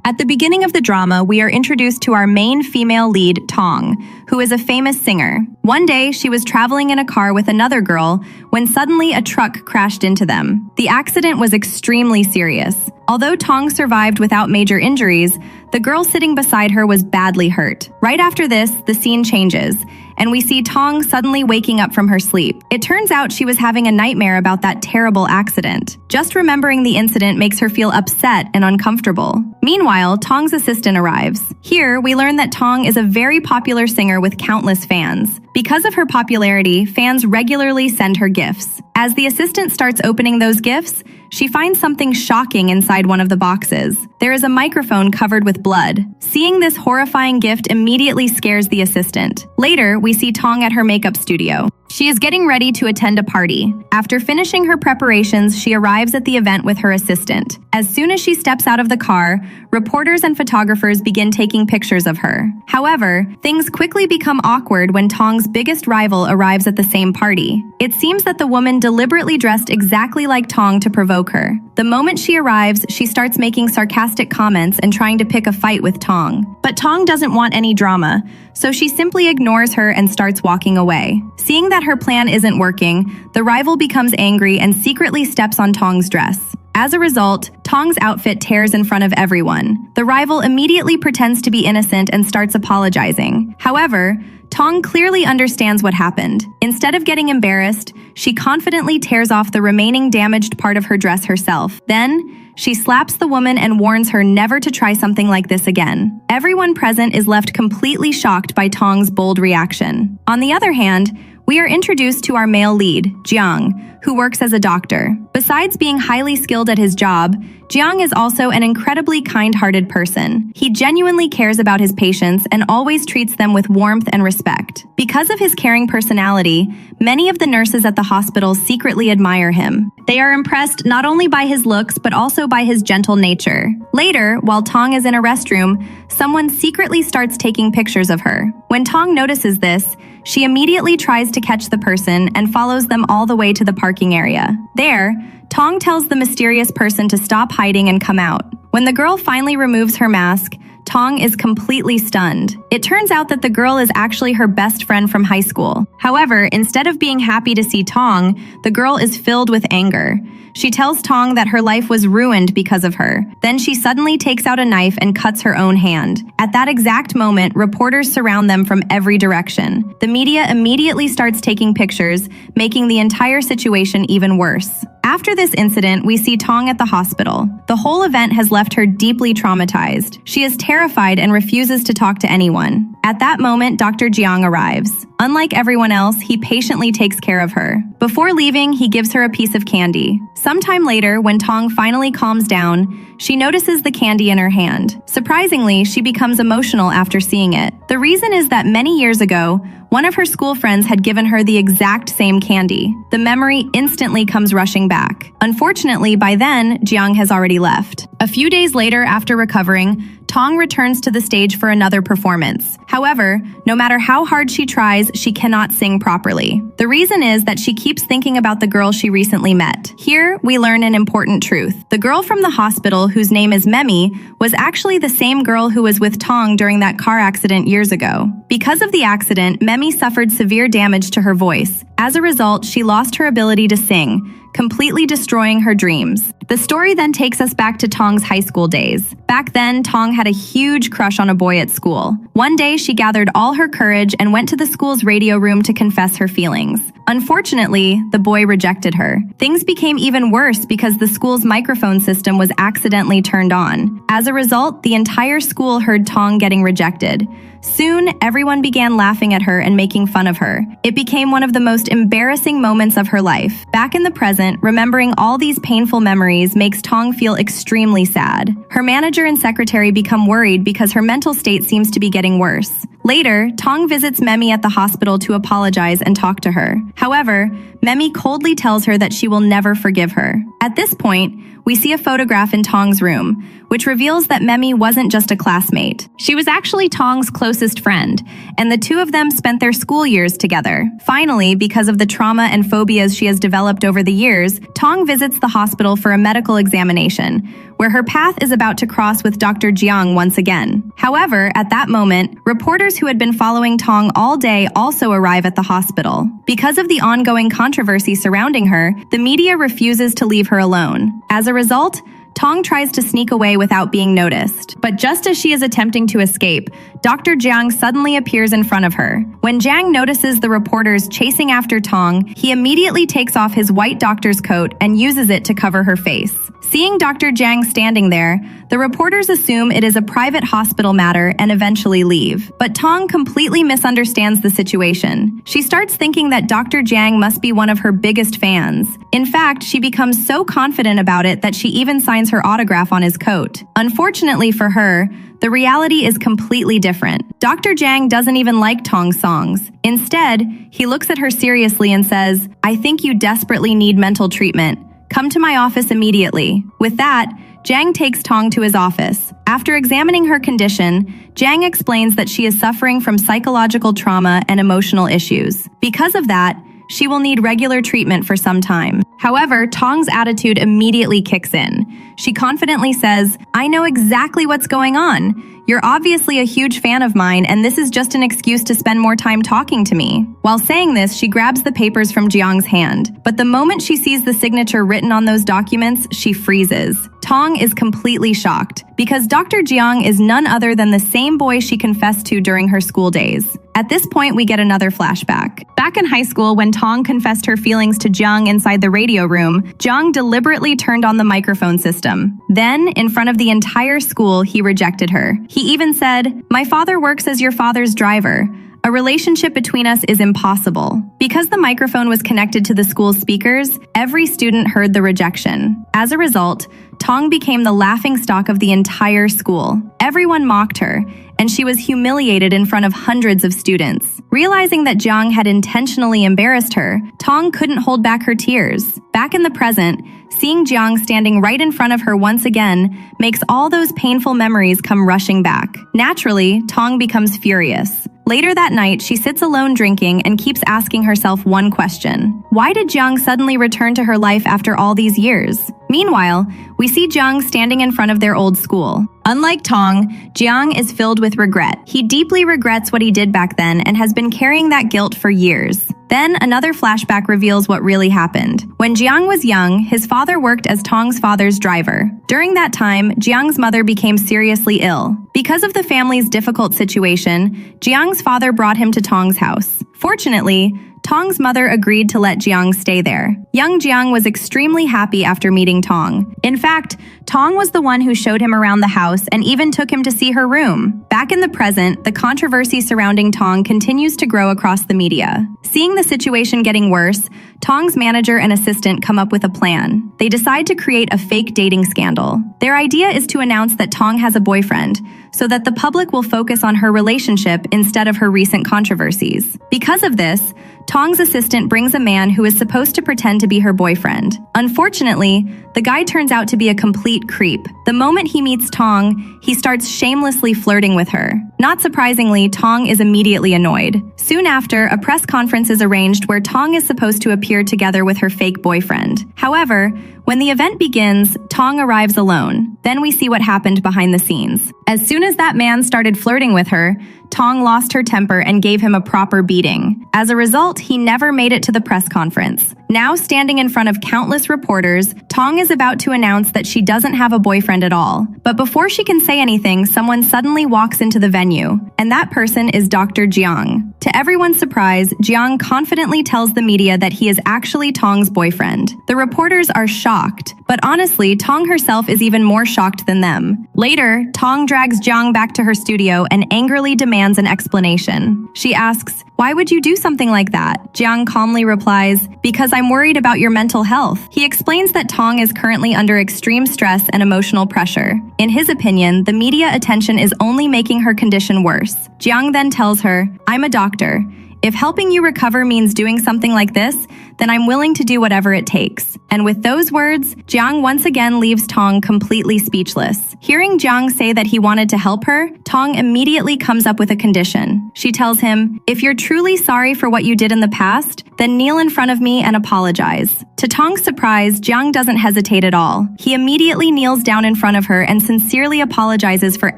At the beginning of the drama, we are introduced to our main female lead, Tong, who is a famous singer. One day, she was traveling in a car with another girl when suddenly a truck crashed into them. The accident was extremely serious. Although Tong survived without major injuries, the girl sitting beside her was badly hurt. Right after this, the scene changes, and we see Tong suddenly waking up from her sleep. It turns out she was having a nightmare about that terrible accident. Just remembering the incident makes her feel upset and uncomfortable. Meanwhile, Tong's assistant arrives. Here, we learn that Tong is a very popular singer with countless fans. Because of her popularity, fans regularly send her gifts. As the assistant starts opening those gifts, she finds something shocking inside one of the boxes. There is a microphone covered with blood. Seeing this horrifying gift immediately scares the assistant. Later, we see Tong at her makeup studio. She is getting ready to attend a party. After finishing her preparations, she arrives at the event with her assistant. As soon as she steps out of the car, reporters and photographers begin taking pictures of her. However, things quickly become awkward when Tong's biggest rival arrives at the same party. It seems that the woman deliberately dressed exactly like Tong to provoke her. The moment she arrives, she starts making sarcastic comments and trying to pick a fight with Tong. But Tong doesn't want any drama, so she simply ignores her and starts walking away. Seeing that her plan isn't working, the rival becomes angry and secretly steps on Tong's dress. As a result, Tong's outfit tears in front of everyone. The rival immediately pretends to be innocent and starts apologizing. However, Tong clearly understands what happened. Instead of getting embarrassed, she confidently tears off the remaining damaged part of her dress herself. Then, she slaps the woman and warns her never to try something like this again. Everyone present is left completely shocked by Tong's bold reaction. On the other hand, we are introduced to our male lead, Jiang, who works as a doctor. Besides being highly skilled at his job, Jiang is also an incredibly kind-hearted person. He genuinely cares about his patients and always treats them with warmth and respect. Because of his caring personality, many of the nurses at the hospital secretly admire him. They are impressed not only by his looks, but also by his gentle nature. Later, while Tong is in a restroom, someone secretly starts taking pictures of her. When Tong notices this, she immediately tries to catch the person and follows them all the way to the parking area. There, Tong tells the mysterious person to stop hiding and come out. When the girl finally removes her mask, Tong is completely stunned. It turns out that the girl is actually her best friend from high school. However, instead of being happy to see Tong, the girl is filled with anger. She tells Tong that her life was ruined because of her. Then she suddenly takes out a knife and cuts her own hand. At that exact moment, reporters surround them from every direction. The media immediately starts taking pictures, making the entire situation even worse. After this incident, we see Tong at the hospital. The whole event has left her deeply traumatized. She is terrified and refuses to talk to anyone. At that moment, Dr. Jiang arrives. Unlike everyone else, he patiently takes care of her. Before leaving, he gives her a piece of candy. Sometime later, when Tong finally calms down, she notices the candy in her hand. Surprisingly, she becomes emotional after seeing it. The reason is that many years ago, one of her school friends had given her the exact same candy. The memory instantly comes rushing back. Unfortunately, by then, Jiang has already left. A few days later, after recovering, Tong returns to the stage for another performance. However, no matter how hard she tries, she cannot sing properly. The reason is that she keeps thinking about the girl she recently met. Here, we learn an important truth. The girl from the hospital, whose name is Memi, was actually the same girl who was with Tong during that car accident years ago. Because of the accident, Memi suffered severe damage to her voice. As a result, she lost her ability to sing, completely destroying her dreams. The story then takes us back to Tong's high school days. Back then, Tong had a huge crush on a boy at school. One day, she gathered all her courage and went to the school's radio room to confess her feelings. Unfortunately, the boy rejected her. Things became even worse because the school's microphone system was accidentally turned on. As a result, the entire school heard Tong getting rejected. Soon, everyone began laughing at her and making fun of her. It became one of the most embarrassing moments of her life. Back in the present, remembering all these painful memories makes Tong feel extremely sad. Her manager and secretary become worried because her mental state seems to be getting worse. Later, Tong visits Memi at the hospital to apologize and talk to her. However, Memi coldly tells her that she will never forgive her. At this point, we see a photograph in Tong's room, which reveals that Memi wasn't just a classmate. She was actually Tong's closest friend, and the two of them spent their school years together. Finally, because of the trauma and phobias she has developed over the years, Tong visits the hospital for a medical examination, where her path is about to cross with Dr. Jiang once again. However, at that moment, reporters who had been following Tong all day also arrive at the hospital. Because of the ongoing controversy surrounding her, the media refuses to leave her alone. As a result, Tong tries to sneak away without being noticed. But just as she is attempting to escape, Dr. Jiang suddenly appears in front of her. When Jiang notices the reporters chasing after Tong, he immediately takes off his white doctor's coat and uses it to cover her face. Seeing Dr. Jiang standing there, the reporters assume it is a private hospital matter and eventually leave. But Tong completely misunderstands the situation. She starts thinking that Dr. Jiang must be one of her biggest fans. In fact, she becomes so confident about it that she even signs her autograph on his coat. Unfortunately for her, the reality is completely different. Dr. Jiang doesn't even like Tong's songs. Instead, he looks at her seriously and says, "I think you desperately need mental treatment. Come to my office immediately." With that, Jiang takes Tong to his office. After examining her condition, Jiang explains that she is suffering from psychological trauma and emotional issues. Because of that, she will need regular treatment for some time. However, Tong's attitude immediately kicks in. She confidently says, "I know exactly what's going on. You're obviously a huge fan of mine, and this is just an excuse to spend more time talking to me." While saying this, she grabs the papers from Jiang's hand. But the moment she sees the signature written on those documents, she freezes. Tong is completely shocked, because Dr. Jiang is none other than the same boy she confessed to during her school days. At this point, we get another flashback. Back in high school, when Tong confessed her feelings to Jiang inside the radio room, Jiang deliberately turned on the microphone system. Then, in front of the entire school, he rejected her. He even said, "My father works as your father's driver. A relationship between us is impossible." Because the microphone was connected to the school's speakers, every student heard the rejection. As a result, Tong became the laughingstock of the entire school. Everyone mocked her, and she was humiliated in front of hundreds of students. Realizing that Jiang had intentionally embarrassed her, Tong couldn't hold back her tears. Back in the present, seeing Jiang standing right in front of her once again makes all those painful memories come rushing back. Naturally, Tong becomes furious. Later that night, she sits alone drinking and keeps asking herself one question. Why did Jiang suddenly return to her life after all these years? Meanwhile, we see Jiang standing in front of their old school. Unlike Tong, Jiang is filled with regret. He deeply regrets what he did back then and has been carrying that guilt for years. Then another flashback reveals what really happened. When Jiang was young, his father worked as Tong's father's driver. During that time, Jiang's mother became seriously ill. Because of the family's difficult situation, Jiang's father brought him to Tong's house. Fortunately, Tong's mother agreed to let Jiang stay there. Young Jiang was extremely happy after meeting Tong. In fact, Tong was the one who showed him around the house and even took him to see her room. Back in the present, the controversy surrounding Tong continues to grow across the media. Seeing the situation getting worse, Tong's manager and assistant come up with a plan. They decide to create a fake dating scandal. Their idea is to announce that Tong has a boyfriend, so that the public will focus on her relationship instead of her recent controversies. Because of this, Tong's assistant brings a man who is supposed to pretend to be her boyfriend. Unfortunately, the guy turns out to be a complete creep. The moment he meets Tong, he starts shamelessly flirting with her. Not surprisingly, Tong is immediately annoyed. Soon after, a press conference is arranged where Tong is supposed to appear together with her fake boyfriend. However, when the event begins, Tong arrives alone. Then we see what happened behind the scenes. As soon as that man started flirting with her, Tong lost her temper and gave him a proper beating. As a result, he never made it to the press conference. Now standing in front of countless reporters, Tong is about to announce that she doesn't have a boyfriend at all. But before she can say anything, someone suddenly walks into the venue, and that person is Dr. Jiang. To everyone's surprise, Jiang confidently tells the media that he is actually Tong's boyfriend. The reporters are shocked, but honestly, Tong herself is even more shocked than them. Later, Tong drags Jiang back to her studio and angrily demands an explanation. She asks, Why would you do something like that? Jiang calmly replies, because I'm worried about your mental health. He explains that Tong is currently under extreme stress and emotional pressure. In his opinion, the media attention is only making her condition worse. Jiang then tells her, I'm a doctor. If helping you recover means doing something like this, then I'm willing to do whatever it takes. And with those words, Jiang once again leaves Tong completely speechless. Hearing Jiang say that he wanted to help her, Tong immediately comes up with a condition. She tells him, if you're truly sorry for what you did in the past, then kneel in front of me and apologize. To Tong's surprise, Jiang doesn't hesitate at all. He immediately kneels down in front of her and sincerely apologizes for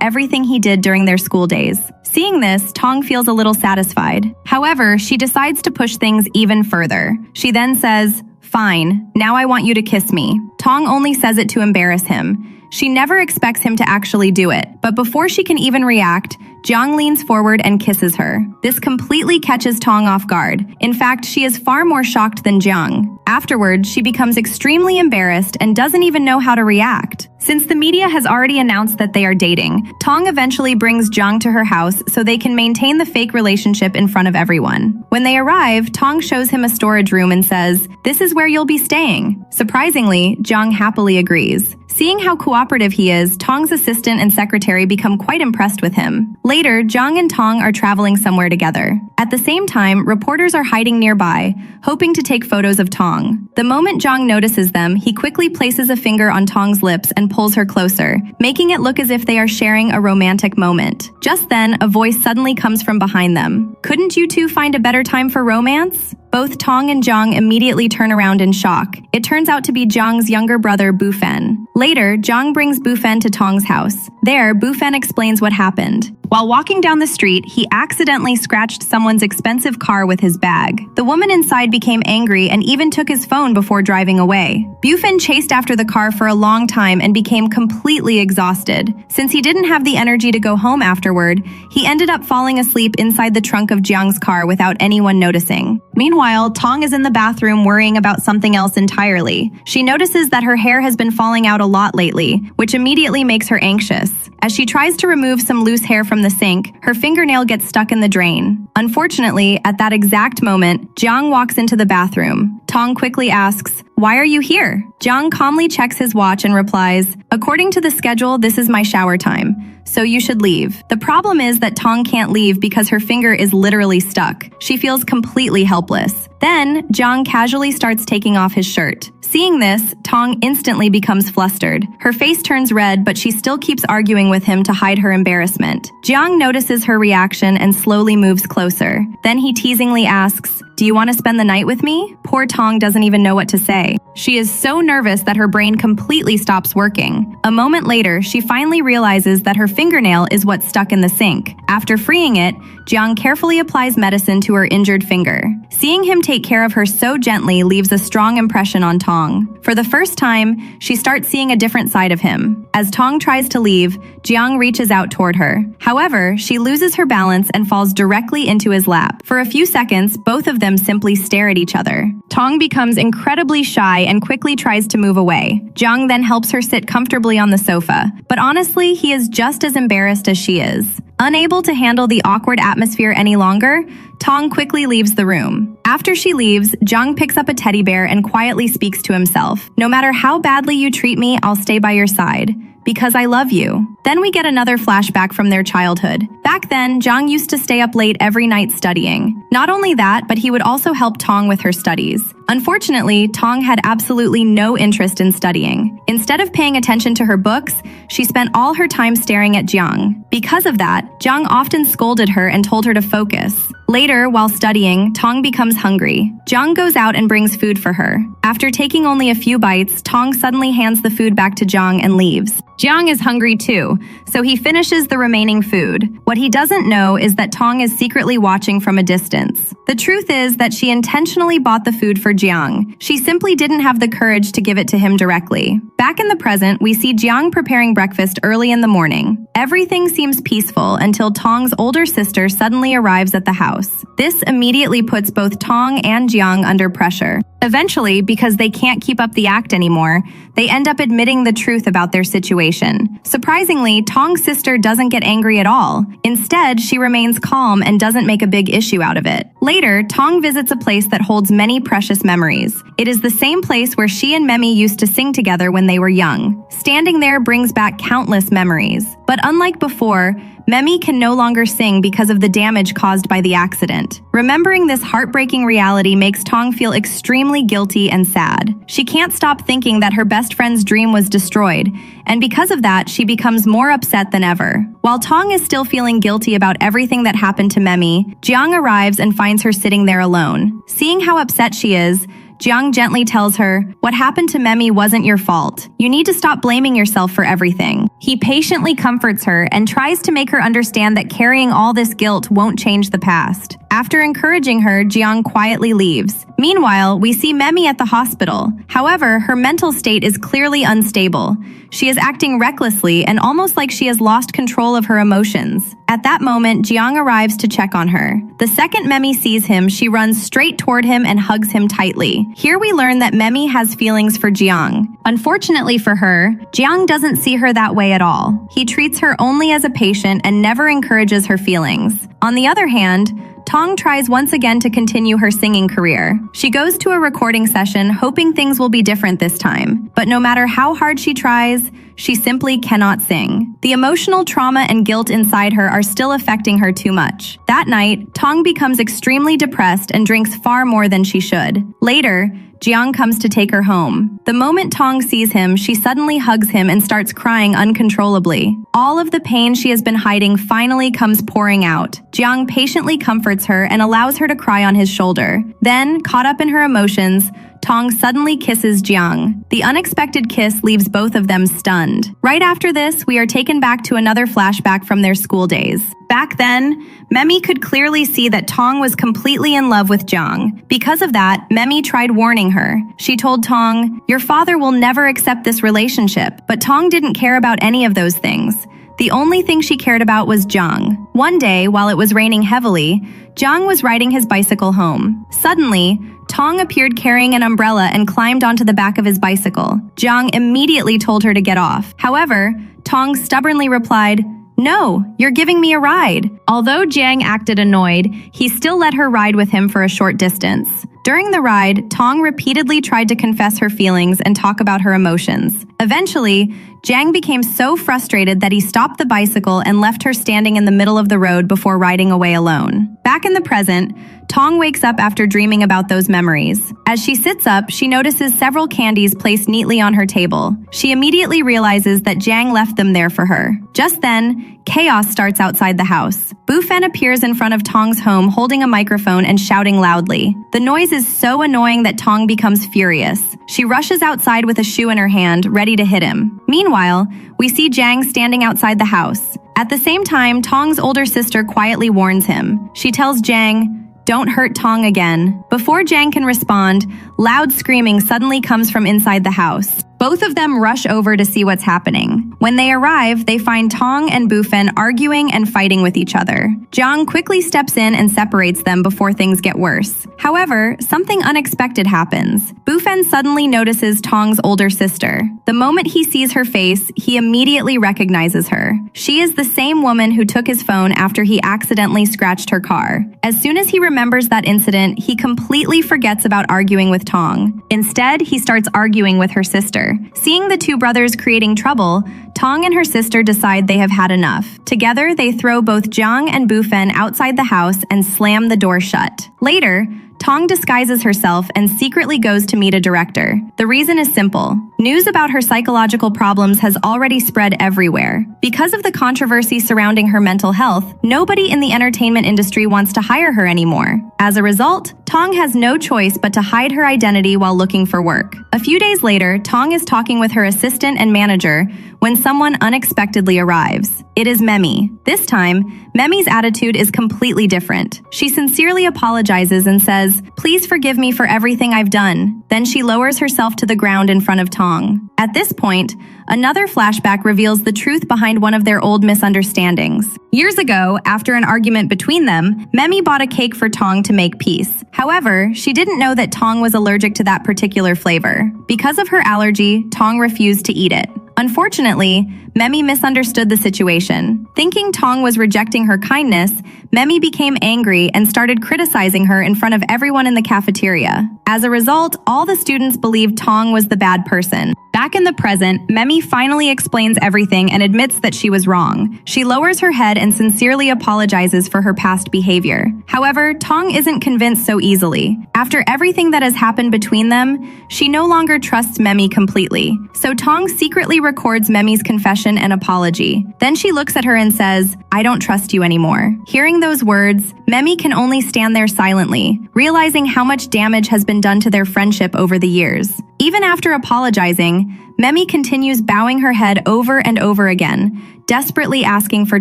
everything he did during their school days. Seeing this, Tong feels a little satisfied. However, she decides to push things even further. She then says, fine, now I want you to kiss me. Tong only says it to embarrass him. She never expects him to actually do it, but before she can even react, Jiang leans forward and kisses her. This completely catches Tong off guard. In fact, she is far more shocked than Jiang. Afterwards, she becomes extremely embarrassed and doesn't even know how to react. Since the media has already announced that they are dating, Tong eventually brings Jiang to her house so they can maintain the fake relationship in front of everyone. When they arrive, Tong shows him a storage room and says, this is where you'll be staying. Surprisingly, Jiang happily agrees. Seeing how cooperative he is, Tong's assistant and secretary become quite impressed with him. Later, Jiang and Tong are traveling somewhere together. At the same time, reporters are hiding nearby, hoping to take photos of Tong. The moment Jiang notices them, he quickly places a finger on Tong's lips and pulls her closer, making it look as if they are sharing a romantic moment. Just then, a voice suddenly comes from behind them. Couldn't you two find a better time for romance? Both Tong and Jiang immediately turn around in shock. It turns out to be Jiang's younger brother, Bufen. Later, Jiang brings Bufen to Tong's house. There, Bufen explains what happened. While walking down the street, he accidentally scratched someone's expensive car with his bag. The woman inside became angry and even took his phone before driving away. Bufen chased after the car for a long time and became completely exhausted. Since he didn't have the energy to go home afterward, he ended up falling asleep inside the trunk of Jiang's car without anyone noticing. Meanwhile, Tong is in the bathroom worrying about something else entirely. She notices that her hair has been falling out a lot lately, which immediately makes her anxious. As she tries to remove some loose hair from the sink, her fingernail gets stuck in the drain. Unfortunately, at that exact moment, Jiang walks into the bathroom. Tong quickly asks, why are you here? Jiang calmly checks his watch and replies, according to the schedule, this is my shower time, so you should leave. The problem is that Tong can't leave because her finger is literally stuck. She feels completely helpless. Then, Jiang casually starts taking off his shirt. Seeing this, Tong instantly becomes flustered. Her face turns red, but she still keeps arguing with him to hide her embarrassment. Jiang notices her reaction and slowly moves closer. Then he teasingly asks, do you want to spend the night with me? Poor Tong doesn't even know what to say. She is so nervous that her brain completely stops working. A moment later, she finally realizes that her fingernail is what's stuck in the sink. After freeing it, Jiang carefully applies medicine to her injured finger. Seeing him take care of her so gently leaves a strong impression on Tong. For the first time, she starts seeing a different side of him. As Tong tries to leave, Jiang reaches out toward her. However, she loses her balance and falls directly into his lap. For a few seconds, both of them simply stare at each other. Tong becomes incredibly shy and quickly tries to move away. Jiang then helps her sit comfortably on the sofa, but honestly, he is just as embarrassed as she is. Unable to handle the awkward atmosphere any longer, Tong quickly leaves the room. After she leaves, Jiang picks up a teddy bear and quietly speaks to himself. No matter how badly you treat me, I'll stay by your side. Because I love you. Then we get another flashback from their childhood. Back then, Jiang used to stay up late every night studying. Not only that, but he would also help Tong with her studies. Unfortunately, Tong had absolutely no interest in studying. Instead of paying attention to her books, she spent all her time staring at Jiang. Because of that, Jiang often scolded her and told her to focus. Later, while studying, Tong becomes hungry. Jiang goes out and brings food for her. After taking only a few bites, Tong suddenly hands the food back to Jiang and leaves. Jiang is hungry too, so he finishes the remaining food. What he doesn't know is that Tong is secretly watching from a distance. The truth is that she intentionally bought the food for Jiang. She simply didn't have the courage to give it to him directly. Back in the present, we see Jiang preparing breakfast early in the morning. Everything seems peaceful until Tong's older sister suddenly arrives at the house. This immediately puts both Tong and Jiang under pressure. Eventually, because they can't keep up the act anymore, they end up admitting the truth about their situation. Surprisingly, Tong's sister doesn't get angry at all. Instead, she remains calm and doesn't make a big issue out of it. Later, Tong visits a place that holds many precious memories. It is the same place where she and Memi used to sing together when they were young. Standing there brings back countless memories. But unlike before, Memi can no longer sing because of the damage caused by the accident. Remembering this heartbreaking reality makes Tong feel extremely guilty and sad. She can't stop thinking that her best friend's dream was destroyed, and because of that, she becomes more upset than ever. While Tong is still feeling guilty about everything that happened to Memi, Jiang arrives and finds her sitting there alone. Seeing how upset she is, Jiang gently tells her, "What happened to Memi wasn't your fault. You need to stop blaming yourself for everything." He patiently comforts her and tries to make her understand that carrying all this guilt won't change the past. After encouraging her, Jiang quietly leaves. Meanwhile, we see Memi at the hospital. However, her mental state is clearly unstable. She is acting recklessly and almost like she has lost control of her emotions. At that moment, Jiang arrives to check on her. The second Memi sees him, she runs straight toward him and hugs him tightly. Here we learn that Memi has feelings for Jiang. Unfortunately for her, Jiang doesn't see her that way at all. He treats her only as a patient and never encourages her feelings. On the other hand, Tong tries once again to continue her singing career. She goes to a recording session hoping things will be different this time. But no matter how hard she tries, she simply cannot sing. The emotional trauma and guilt inside her are still affecting her too much. That night, Tong becomes extremely depressed and drinks far more than she should. Later, Jiang comes to take her home. The moment Tong sees him, she suddenly hugs him and starts crying uncontrollably. All of the pain she has been hiding finally comes pouring out. Jiang patiently comforts her and allows her to cry on his shoulder. Then, caught up in her emotions, Tong suddenly kisses Jiang. The unexpected kiss leaves both of them stunned. Right after this, we are taken back to another flashback from their school days. Back then, Memi could clearly see that Tong was completely in love with Jiang. Because of that, Memi tried warning her. She told Tong, "Your father will never accept this relationship." But Tong didn't care about any of those things. The only thing she cared about was Jiang. One day, while it was raining heavily, Jiang was riding his bicycle home. Suddenly, Tong appeared carrying an umbrella and climbed onto the back of his bicycle. Jiang immediately told her to get off. However, Tong stubbornly replied, "No, you're giving me a ride." Although Jiang acted annoyed, he still let her ride with him for a short distance. During the ride, Tong repeatedly tried to confess her feelings and talk about her emotions. Eventually, Jiang became so frustrated that he stopped the bicycle and left her standing in the middle of the road before riding away alone. Back in the present, Tong wakes up after dreaming about those memories. As she sits up, she notices several candies placed neatly on her table. She immediately realizes that Jiang left them there for her. Just then, chaos starts outside the house. Bufen appears in front of Tong's home holding a microphone and shouting loudly. The noise is so annoying that Tong becomes furious. She rushes outside with a shoe in her hand, ready to hit him. Meanwhile, we see Jiang standing outside the house. At the same time, Tong's older sister quietly warns him. She tells Jiang, "Don't hurt Tong again." Before Jiang can respond, loud screaming suddenly comes from inside the house. Both of them rush over to see what's happening. When they arrive, they find Tong and Bufen arguing and fighting with each other. Jiang quickly steps in and separates them before things get worse. However, something unexpected happens. Bufen suddenly notices Tong's older sister. The moment he sees her face, he immediately recognizes her. She is the same woman who took his phone after he accidentally scratched her car. As soon as he remembers that incident, he completely forgets about arguing with Tong. Instead, he starts arguing with her sister. Seeing the two brothers creating trouble, Tong and her sister decide they have had enough. Together, they throw both Jiang and Bufen outside the house and slam the door shut. Later, Tong disguises herself and secretly goes to meet a director. The reason is simple. News about her psychological problems has already spread everywhere. Because of the controversy surrounding her mental health, nobody in the entertainment industry wants to hire her anymore. As a result, Tong has no choice but to hide her identity while looking for work. A few days later, Tong is talking with her assistant and manager when someone unexpectedly arrives. It is Memi. This time, Memi's attitude is completely different. She sincerely apologizes and says, "Please forgive me for everything I've done." Then she lowers herself to the ground in front of Tong. At this point, another flashback reveals the truth behind one of their old misunderstandings. Years ago, after an argument between them, Memi bought a cake for Tong to make peace. However, she didn't know that Tong was allergic to that particular flavor. Because of her allergy, Tong refused to eat it. Unfortunately, Memi misunderstood the situation. Thinking Tong was rejecting her kindness, Memi became angry and started criticizing her in front of everyone in the cafeteria. As a result, all the students believed Tong was the bad person. Back in the present, Memi finally explains everything and admits that she was wrong. She lowers her head and sincerely apologizes for her past behavior. However, Tong isn't convinced so easily. After everything that has happened between them, she no longer trusts Memi completely. So Tong secretly records Memi's confession and apology. Then she looks at her and says, "I don't trust you anymore." Hearing those words, Memi can only stand there silently, realizing how much damage has been done to their friendship over the years. Even after apologizing, Memi continues bowing her head over and over again, desperately asking for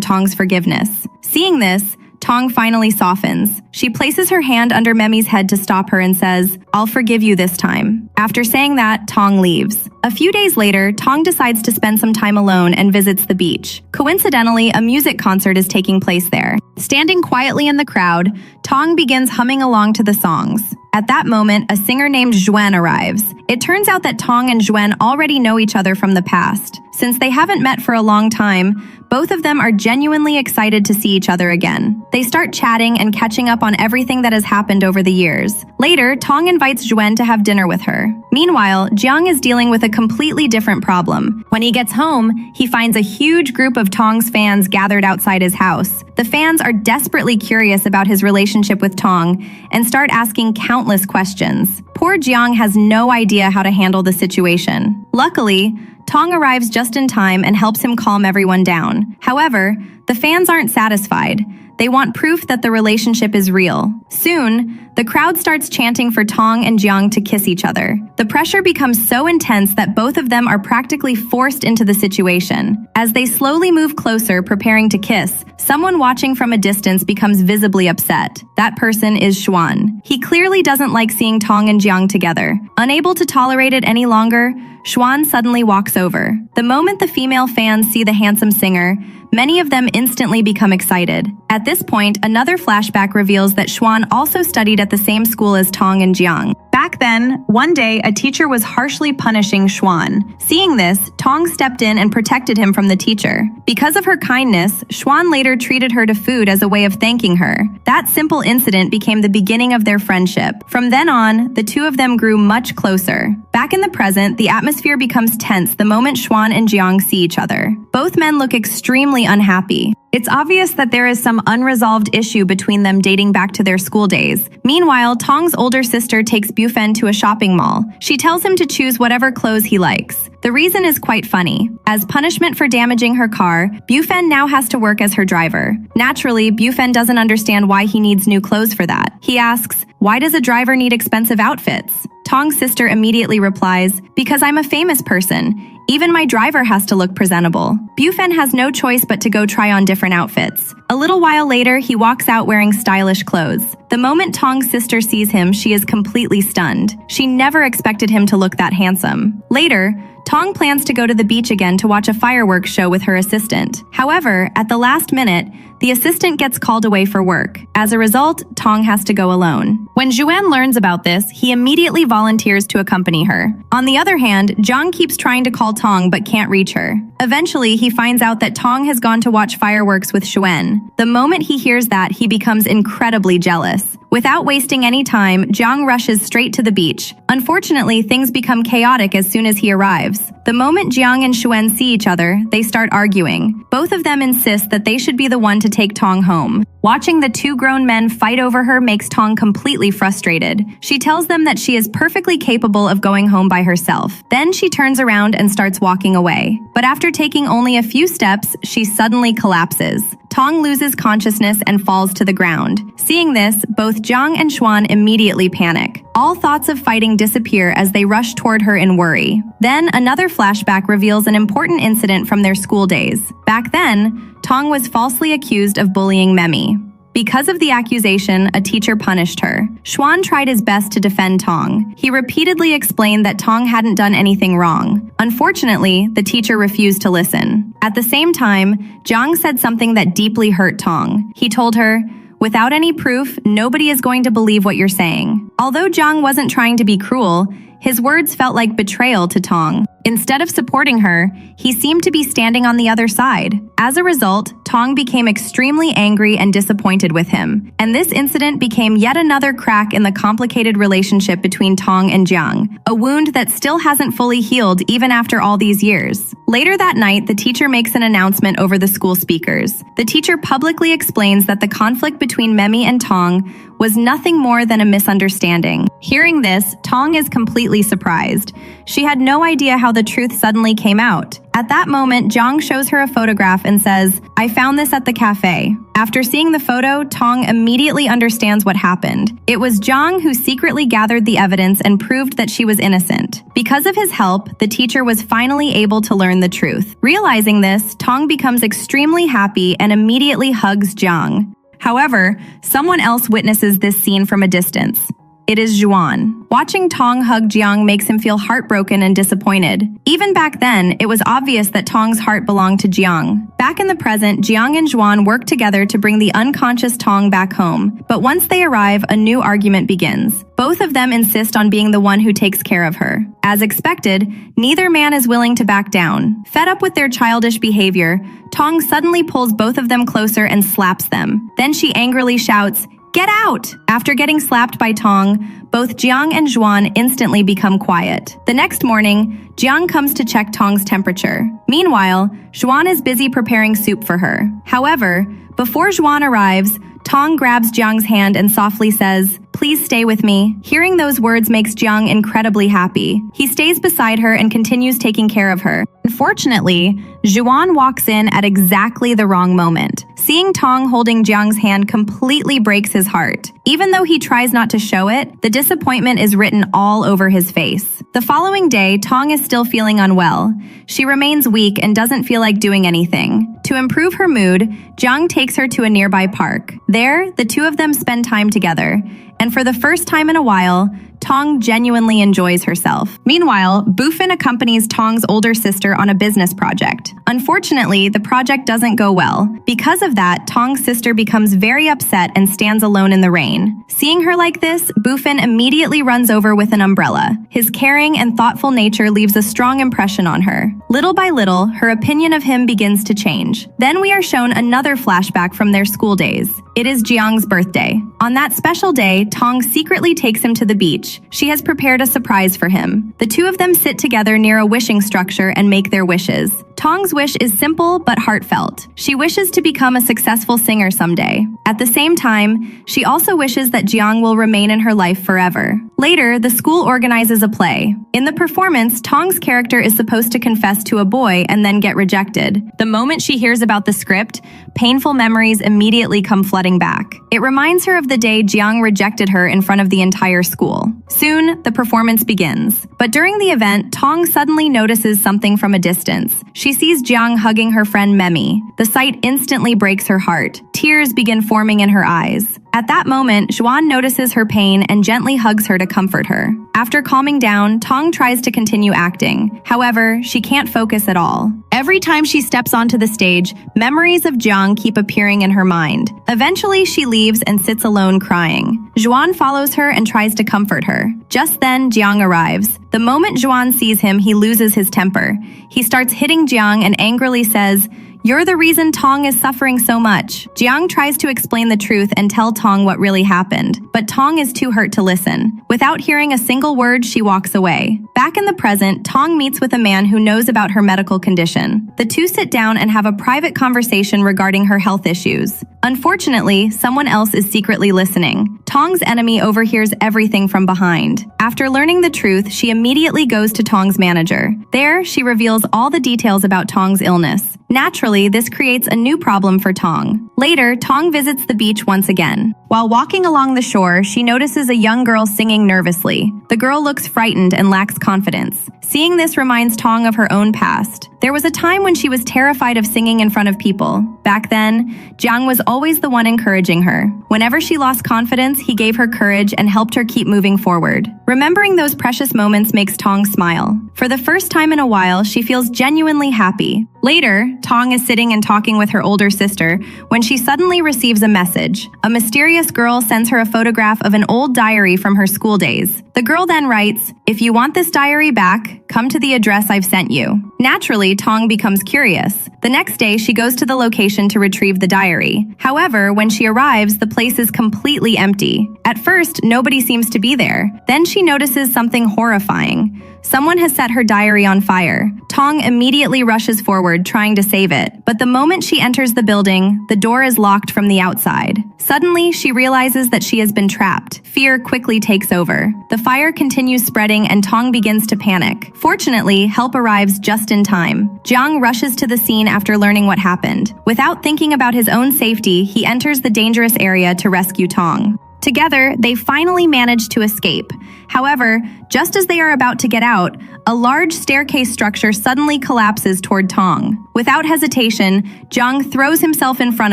Tong's forgiveness. Seeing this, Tong finally softens. She places her hand under Memi's head to stop her and says, "I'll forgive you this time." After saying that, Tong leaves. A few days later, Tong decides to spend some time alone and visits the beach. Coincidentally, a music concert is taking place there. Standing quietly in the crowd, Tong begins humming along to the songs. At that moment, a singer named Zhuan arrives. It turns out that Tong and Zhuan already know each other from the past. Since they haven't met for a long time, both of them are genuinely excited to see each other again. They start chatting and catching up on everything that has happened over the years. Later, Tong invites Zhuan to have dinner with her. Meanwhile, Jiang is dealing with a completely different problem. When he gets home, he finds a huge group of Tong's fans gathered outside his house. The fans are desperately curious about his relationship with Tong and start asking countless questions. Poor Jiang has no idea how to handle the situation. Luckily, Tong arrives just in time and helps him calm everyone down. However, the fans aren't satisfied. They want proof that the relationship is real. Soon, the crowd starts chanting for Tong and Jiang to kiss each other. The pressure becomes so intense that both of them are practically forced into the situation. As they slowly move closer, preparing to kiss, someone watching from a distance becomes visibly upset. That person is Xuan. He clearly doesn't like seeing Tong and Jiang together. Unable to tolerate it any longer, Xuan suddenly walks over. The moment the female fans see the handsome singer, many of them instantly become excited. At this point, another flashback reveals that Xuan also studied at the same school as Tong and Jiang. Back then, one day, a teacher was harshly punishing Xuan. Seeing this, Tong stepped in and protected him from the teacher. Because of her kindness, Xuan later treated her to food as a way of thanking her. That simple incident became the beginning of their friendship. From then on, the two of them grew much closer. Back in the present, the atmosphere becomes tense the moment Xuan and Jiang see each other. Both men look extremely unhappy. It's obvious that there is some unresolved issue between them dating back to their school days. Meanwhile, Tong's older sister takes Bufen to a shopping mall. She tells him to choose whatever clothes he likes. The reason is quite funny. As punishment for damaging her car, Bufen now has to work as her driver. Naturally, Bufen doesn't understand why he needs new clothes for that. He asks, "Why does a driver need expensive outfits?" Tong's sister immediately replies, "Because I'm a famous person. Even my driver has to look presentable." Bufen has no choice but to go try on different outfits. A little while later, he walks out wearing stylish clothes. The moment Tong's sister sees him, she is completely stunned. She never expected him to look that handsome. Later, Tong plans to go to the beach again to watch a fireworks show with her assistant. However, at the last minute, the assistant gets called away for work. As a result, Tong has to go alone. When Zhuan learns about this, he immediately volunteers to accompany her. On the other hand, Jiang keeps trying to call Tong but can't reach her. Eventually, he finds out that Tong has gone to watch fireworks with Xuan. The moment he hears that, he becomes incredibly jealous. Without wasting any time, Jiang rushes straight to the beach. Unfortunately, things become chaotic as soon as he arrives. The moment Jiang and Xuan see each other, they start arguing. Both of them insist that they should be the one to take Tong home. Watching the two grown men fight over her makes Tong completely frustrated. She tells them that she is perfectly capable of going home by herself. Then she turns around and starts walking away. But after taking only a few steps, she suddenly collapses. Tong loses consciousness and falls to the ground. Seeing this, both Jiang and Xuan immediately panic. All thoughts of fighting disappear as they rush toward her in worry. Then, another flashback reveals an important incident from their school days. Back then, Tong was falsely accused of bullying Memi. Because of the accusation, a teacher punished her. Xuan tried his best to defend Tong. He repeatedly explained that Tong hadn't done anything wrong. Unfortunately, the teacher refused to listen. At the same time, Jiang said something that deeply hurt Tong. He told her, "Without any proof, nobody is going to believe what you're saying." Although Jiang wasn't trying to be cruel, his words felt like betrayal to Tong. Instead of supporting her, he seemed to be standing on the other side. As a result, Tong became extremely angry and disappointed with him, and this incident became yet another crack in the complicated relationship between Tong and Jiang, a wound that still hasn't fully healed even after all these years. Later that night, the teacher makes an announcement over the school speakers. The teacher publicly explains that the conflict between Memi and Tong was nothing more than a misunderstanding. Hearing this, Tong is completely surprised. She had no idea how the truth suddenly came out. At that moment, Jiang shows her a photograph and says, "I found this at the cafe." After seeing the photo, Tong immediately understands what happened. It was Jiang who secretly gathered the evidence and proved that she was innocent. Because of his help, the teacher was finally able to learn the truth. Realizing this, Tong becomes extremely happy and immediately hugs Jiang. However, someone else witnesses this scene from a distance. It is Xuan. Watching Tong hug Jiang makes him feel heartbroken and disappointed. Even back then, it was obvious that Tong's heart belonged to Jiang. Back in the present, Jiang and Xuan work together to bring the unconscious Tong back home. But once they arrive, a new argument begins. Both of them insist on being the one who takes care of her. As expected, neither man is willing to back down. Fed up with their childish behavior, Tong suddenly pulls both of them closer and slaps them. Then she angrily shouts, "Get out!" After getting slapped by Tong, both Jiang and Xuan instantly become quiet. The next morning, Jiang comes to check Tong's temperature. Meanwhile, Xuan is busy preparing soup for her. However, before Xuan arrives, Tong grabs Jiang's hand and softly says, "Please stay with me." Hearing those words makes Jiang incredibly happy. He stays beside her and continues taking care of her. Unfortunately, Xuan walks in at exactly the wrong moment. Seeing Tong holding Jiang's hand completely breaks his heart. Even though he tries not to show it, the disappointment is written all over his face. The following day, Tong is still feeling unwell. She remains weak and doesn't feel like doing anything. To improve her mood, Jiang takes her to a nearby park. There, the two of them spend time together. And for the first time in a while, Tong genuinely enjoys herself. Meanwhile, Bufin accompanies Tong's older sister on a business project. Unfortunately, the project doesn't go well. Because of that, Tong's sister becomes very upset and stands alone in the rain. Seeing her like this, Bufin immediately runs over with an umbrella. His caring and thoughtful nature leaves a strong impression on her. Little by little, her opinion of him begins to change. Then we are shown another flashback from their school days. It is Jiang's birthday. On that special day, Tong secretly takes him to the beach. She has prepared a surprise for him. The two of them sit together near a wishing structure and make their wishes. Tong's wish is simple but heartfelt. She wishes to become a successful singer someday. At the same time, she also wishes that Jiang will remain in her life forever. Later, the school organizes a play. In the performance, Tong's character is supposed to confess to a boy and then get rejected. The moment she hears about the script, painful memories immediately come flooding back. It reminds her of the day Jiang rejected her in front of the entire school. Soon, the performance begins. But during the event, Tong suddenly notices something from a distance. She sees Jiang hugging her friend Memi. The sight instantly breaks her heart. Tears begin forming in her eyes. At that moment, Xuan notices her pain and gently hugs her to comfort her. After calming down, Tong tries to continue acting. However, she can't focus at all. Every time she steps onto the stage, memories of Jiang keep appearing in her mind. Eventually, she leaves and sits alone crying. Xuan follows her and tries to comfort her. Just then, Jiang arrives. The moment Xuan sees him, he loses his temper. He starts hitting Jiang and angrily says, You're the reason Tong is suffering so much. Jiang tries to explain the truth and tell Tong what really happened, but Tong is too hurt to listen. Without hearing a single word, she walks away. Back in the present, Tong meets with a man who knows about her medical condition. The two sit down and have a private conversation regarding her health issues. Unfortunately, someone else is secretly listening. Tong's enemy overhears everything from behind. After learning the truth, she immediately goes to Tong's manager. There, she reveals all the details about Tong's illness. Naturally, this creates a new problem for Tong. Later, Tong visits the beach once again. While walking along the shore, she notices a young girl singing nervously. The girl looks frightened and lacks confidence. Seeing this reminds Tong of her own past. There was a time when she was terrified of singing in front of people. Back then, Jiang was always the one encouraging her. Whenever she lost confidence, he gave her courage and helped her keep moving forward. Remembering those precious moments makes Tong smile. For the first time in a while, she feels genuinely happy. Later, Tong is sitting and talking with her older sister when she suddenly receives a message. A mysterious girl sends her a photograph of an old diary from her school days. The girl then writes, "If you want this diary back, come to the address I've sent you." Naturally, Tong becomes curious. The next day, she goes to the location to retrieve the diary. However, when she arrives, the place is completely empty. At first, nobody seems to be there. Then she notices something horrifying. Someone has set her diary on fire. Tong immediately rushes forward, trying to save it. But the moment she enters the building, the door is locked from the outside. Suddenly, she realizes that she has been trapped. Fear quickly takes over. The fire continues spreading and Tong begins to panic. Fortunately, help arrives just in time. Jiang rushes to the scene after learning what happened. Without thinking about his own safety, he enters the dangerous area to rescue Tong. Together, they finally manage to escape. However, just as they are about to get out, a large staircase structure suddenly collapses toward Tong. Without hesitation, Jiang throws himself in front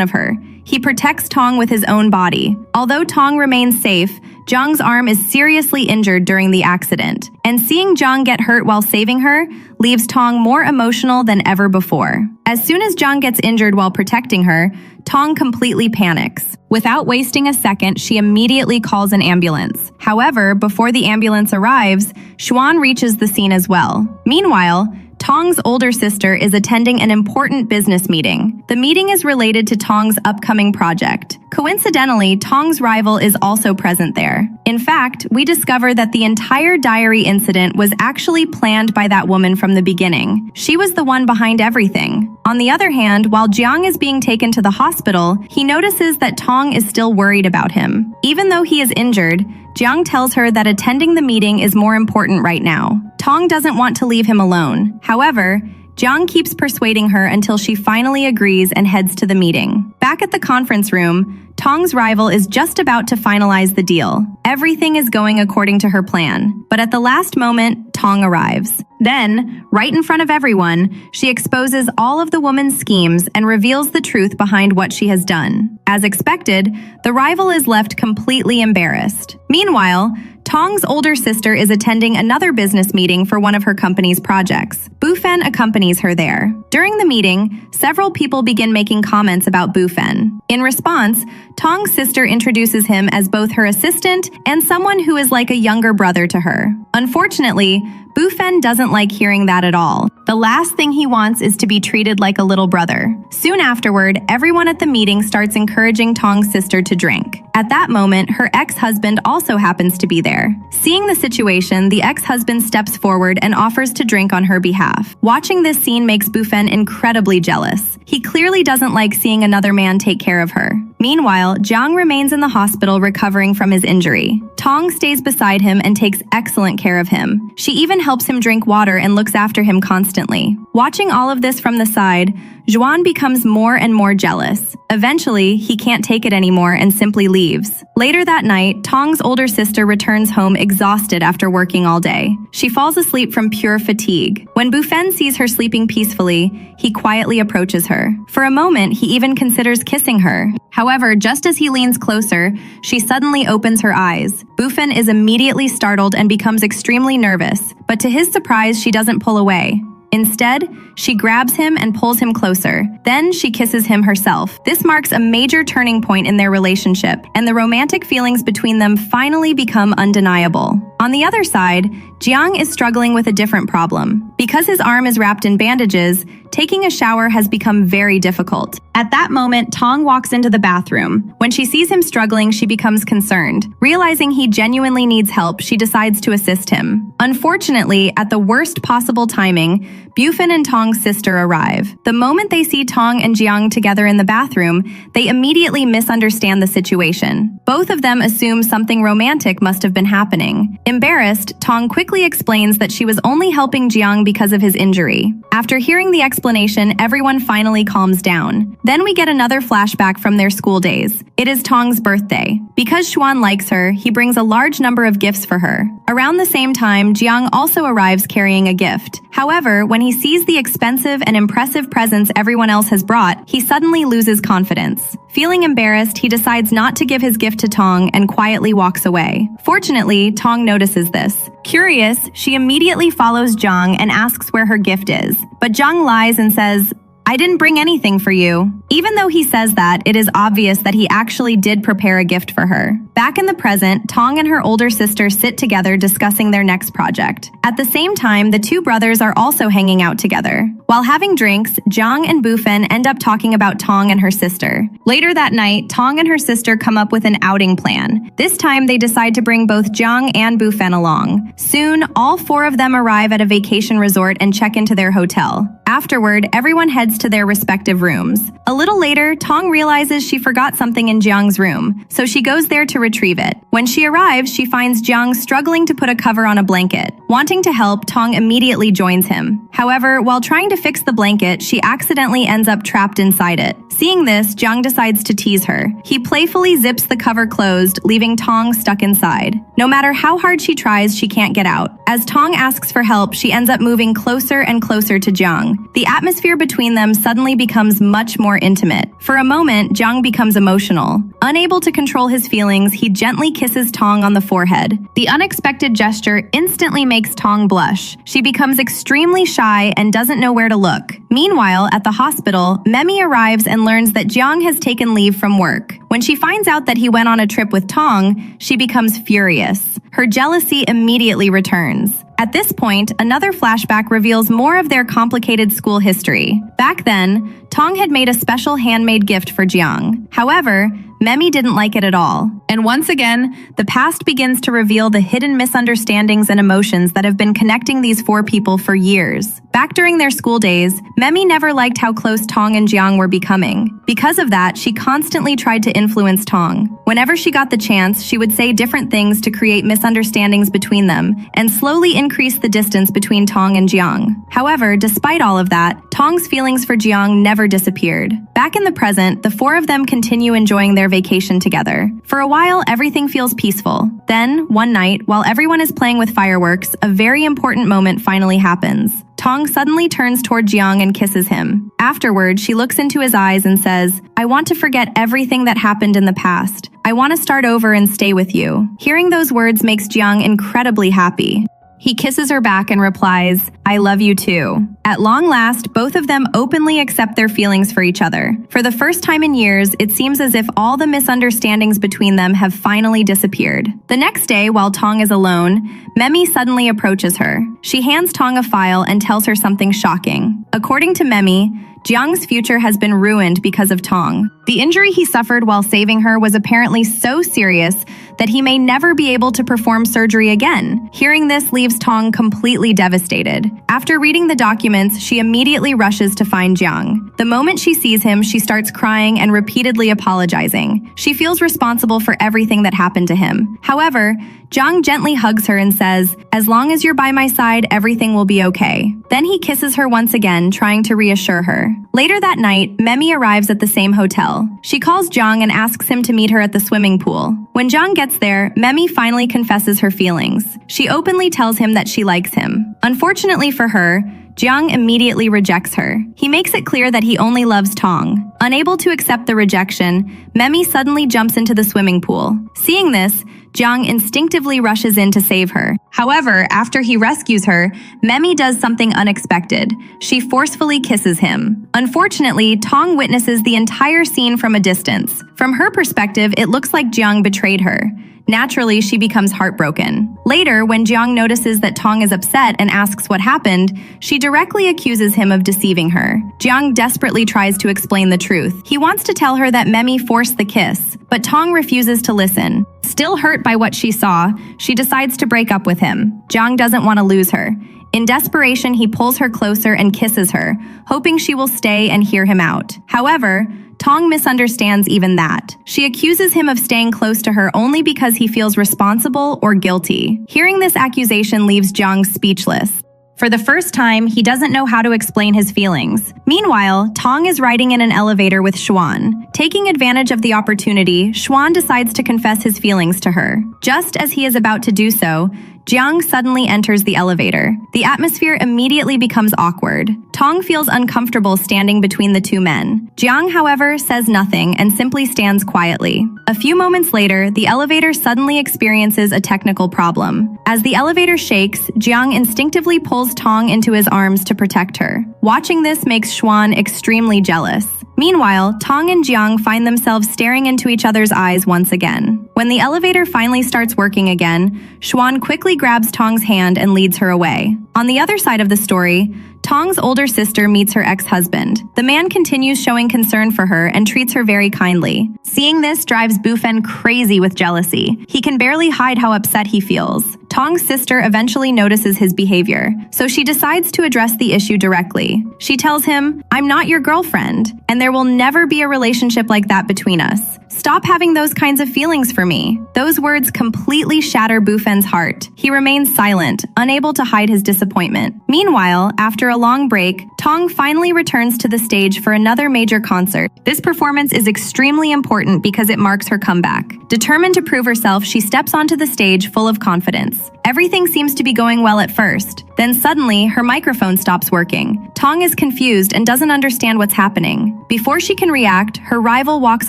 of her. He protects Tong with his own body. Although Tong remains safe, Jiang's arm is seriously injured during the accident. And seeing Jiang get hurt while saving her leaves Tong more emotional than ever before. As soon as Jiang gets injured while protecting her, Tong completely panics. Without wasting a second, she immediately calls an ambulance. However, before the ambulance arrives, Xuan reaches the scene as well. Meanwhile, Tong's older sister is attending an important business meeting. The meeting is related to Tong's upcoming project. Coincidentally, Tong's rival is also present there. In fact, we discover that the entire diary incident was actually planned by that woman from the beginning. She was the one behind everything. On the other hand, while Jiang is being taken to the hospital, he notices that Tong is still worried about him. Even though he is injured, Jiang tells her that attending the meeting is more important right now. Tong doesn't want to leave him alone. However, Jiang keeps persuading her until she finally agrees and heads to the meeting. Back at the conference room, Tong's rival is just about to finalize the deal. Everything is going according to her plan, but at the last moment, Tong arrives. Then, right in front of everyone, she exposes all of the woman's schemes and reveals the truth behind what she has done. As expected, the rival is left completely embarrassed. Meanwhile, Tong's older sister is attending another business meeting for one of her company's projects. Bufen accompanies her there. During the meeting, several people begin making comments about Bufen. In response, Tong's sister introduces him as both her assistant and someone who is like a younger brother to her. Unfortunately, Bufen doesn't like hearing that at all. The last thing he wants is to be treated like a little brother. Soon afterward, everyone at the meeting starts encouraging Tong's sister to drink. At that moment, her ex-husband also happens to be there. Seeing the situation, the ex-husband steps forward and offers to drink on her behalf. Watching this scene makes Bufen incredibly jealous. He clearly doesn't like seeing another man take care of her. Meanwhile, Jiang remains in the hospital recovering from his injury. Tong stays beside him and takes excellent care of him. She even helps him drink water and looks after him constantly. Watching all of this from the side, Xuan becomes more and more jealous. Eventually, he can't take it anymore and simply leaves. Later that night, Tong's older sister returns home exhausted after working all day. She falls asleep from pure fatigue. When Bufen sees her sleeping peacefully, he quietly approaches her. For a moment, he even considers kissing her. However, just as he leans closer, she suddenly opens her eyes. Bufen is immediately startled and becomes extremely nervous, but to his surprise, she doesn't pull away. Instead, she grabs him and pulls him closer. Then she kisses him herself. This marks a major turning point in their relationship, and the romantic feelings between them finally become undeniable. On the other side, Jiang is struggling with a different problem. Because his arm is wrapped in bandages, taking a shower has become very difficult. At that moment, Tong walks into the bathroom. When she sees him struggling, she becomes concerned. Realizing he genuinely needs help, she decides to assist him. Unfortunately, at the worst possible timing, Bufin and Tong's sister arrive. The moment they see Tong and Jiang together in the bathroom, they immediately misunderstand the situation. Both of them assume something romantic must have been happening. Embarrassed, Tong quickly explains that she was only helping Jiang because of his injury. After hearing the explanation, everyone finally calms down. Then we get another flashback from their school days. It is Tong's birthday. Because Xuan likes her, he brings a large number of gifts for her. Around the same time, Jiang also arrives carrying a gift. However, when he sees the expensive and impressive presents everyone else has brought, he suddenly loses confidence. Feeling embarrassed, he decides not to give his gift to Tong and quietly walks away. Fortunately, Tong notices this. Curious, she immediately follows Jiang and asks where her gift is. But Jiang lies and says, "I didn't bring anything for you." Even though he says that, it is obvious that he actually did prepare a gift for her. Back in the present, Tong and her older sister sit together discussing their next project. At the same time, the two brothers are also hanging out together. While having drinks, Jiang and Bufin end up talking about Tong and her sister. Later that night, Tong and her sister come up with an outing plan. This time, they decide to bring both Jiang and Bufin along. Soon, all four of them arrive at a vacation resort and check into their hotel. Afterward, everyone heads to their respective rooms. A little later, Tong realizes she forgot something in Jiang's room, so she goes there to retrieve it. When she arrives, she finds Jiang struggling to put a cover on a blanket. Wanting to help, Tong immediately joins him. However, while trying to fix the blanket, she accidentally ends up trapped inside it. Seeing this, Jiang decides to tease her. He playfully zips the cover closed, leaving Tong stuck inside. No matter how hard she tries, she can't get out. As Tong asks for help, she ends up moving closer and closer to Jiang. The atmosphere between them suddenly becomes much more intimate. For a moment, Jiang becomes emotional. Unable to control his feelings, he gently kisses Tong on the forehead. The unexpected gesture instantly makes Tong blush. She becomes extremely shy and doesn't know where to look. Meanwhile, at the hospital, Memi arrives and learns that Jiang has taken leave from work. When she finds out that he went on a trip with Tong, she becomes furious. Her jealousy immediately returns. At this point, another flashback reveals more of their complicated school history. Back then, Tong had made a special handmade gift for Jiang. However, Memi didn't like it at all. And once again, the past begins to reveal the hidden misunderstandings and emotions that have been connecting these four people for years. Back during their school days, Memi never liked how close Tong and Jiang were becoming. Because of that, she constantly tried to influence Tong. Whenever she got the chance, she would say different things to create misunderstandings between them and slowly increase the distance between Tong and Jiang. However, despite all of that, Tong's feelings for Jiang never disappeared. Back in the present, the four of them continue enjoying their vacation together. For a while, everything feels peaceful. Then, one night, while everyone is playing with fireworks, a very important moment finally happens. Tong suddenly turns toward Jiang and kisses him. Afterward, she looks into his eyes and says, "I want to forget everything that happened in the past. I want to start over and stay with you." Hearing those words makes Jiang incredibly happy. He kisses her back and replies, "I love you too." At long last, both of them openly accept their feelings for each other. For the first time in years, it seems as if all the misunderstandings between them have finally disappeared. The next day, while Tong is alone, Memi suddenly approaches her. She hands Tong a file and tells her something shocking. According to Memi, Jiang's future has been ruined because of Tong. The injury he suffered while saving her was apparently so serious that he may never be able to perform surgery again. Hearing this leaves Tong completely devastated. After reading the documents, she immediately rushes to find Jiang. The moment she sees him, she starts crying and repeatedly apologizing. She feels responsible for everything that happened to him. However, Jiang gently hugs her and says, "As long as you're by my side, everything will be okay." Then he kisses her once again, trying to reassure her. Later that night, Memi arrives at the same hotel. She calls Jiang and asks him to meet her at the swimming pool. When Jiang gets there, Memi finally confesses her feelings. She openly tells him that she likes him. Unfortunately for her, Jiang immediately rejects her. He makes it clear that he only loves Tong. Unable to accept the rejection, Memi suddenly jumps into the swimming pool. Seeing this, Jiang instinctively rushes in to save her. However, after he rescues her, Memi does something unexpected. She forcefully kisses him. Unfortunately, Tong witnesses the entire scene from a distance. From her perspective, it looks like Jiang betrayed her. Naturally, she becomes heartbroken. Later, when Jiang notices that Tong is upset and asks what happened, she directly accuses him of deceiving her. Jiang desperately tries to explain the truth. He wants to tell her that Memi forced the kiss, but Tong refuses to listen. Still hurt by what she saw, she decides to break up with him. Jiang doesn't want to lose her. In desperation, he pulls her closer and kisses her, hoping she will stay and hear him out. However, Tong misunderstands even that. She accuses him of staying close to her only because he feels responsible or guilty. Hearing this accusation leaves Jiang speechless. For the first time, he doesn't know how to explain his feelings. Meanwhile, Tong is riding in an elevator with Xuan. Taking advantage of the opportunity, Xuan decides to confess his feelings to her. Just as he is about to do so, Jiang suddenly enters the elevator. The atmosphere immediately becomes awkward. Tong feels uncomfortable standing between the two men. Jiang, however, says nothing and simply stands quietly. A few moments later, the elevator suddenly experiences a technical problem. As the elevator shakes, Jiang instinctively pulls Tong into his arms to protect her. Watching this makes Xuan extremely jealous. Meanwhile, Tong and Jiang find themselves staring into each other's eyes once again. When the elevator finally starts working again, Xuan quickly grabs Tong's hand and leads her away. On the other side of the story, Tong's older sister meets her ex-husband. The man continues showing concern for her and treats her very kindly. Seeing this drives Bufen crazy with jealousy. He can barely hide how upset he feels. Tong's sister eventually notices his behavior, so she decides to address the issue directly. She tells him, "I'm not your girlfriend, and there will never be a relationship like that between us. Stop having those kinds of feelings for me." Those words completely shatter Bufen's heart. He remains silent, unable to hide his disappointment. Meanwhile, after a long break, Tong finally returns to the stage for another major concert. This performance is extremely important because it marks her comeback. Determined to prove herself, she steps onto the stage full of confidence. Everything seems to be going well at first. Then suddenly, her microphone stops working. Tong is confused and doesn't understand what's happening. Before she can react, her rival walks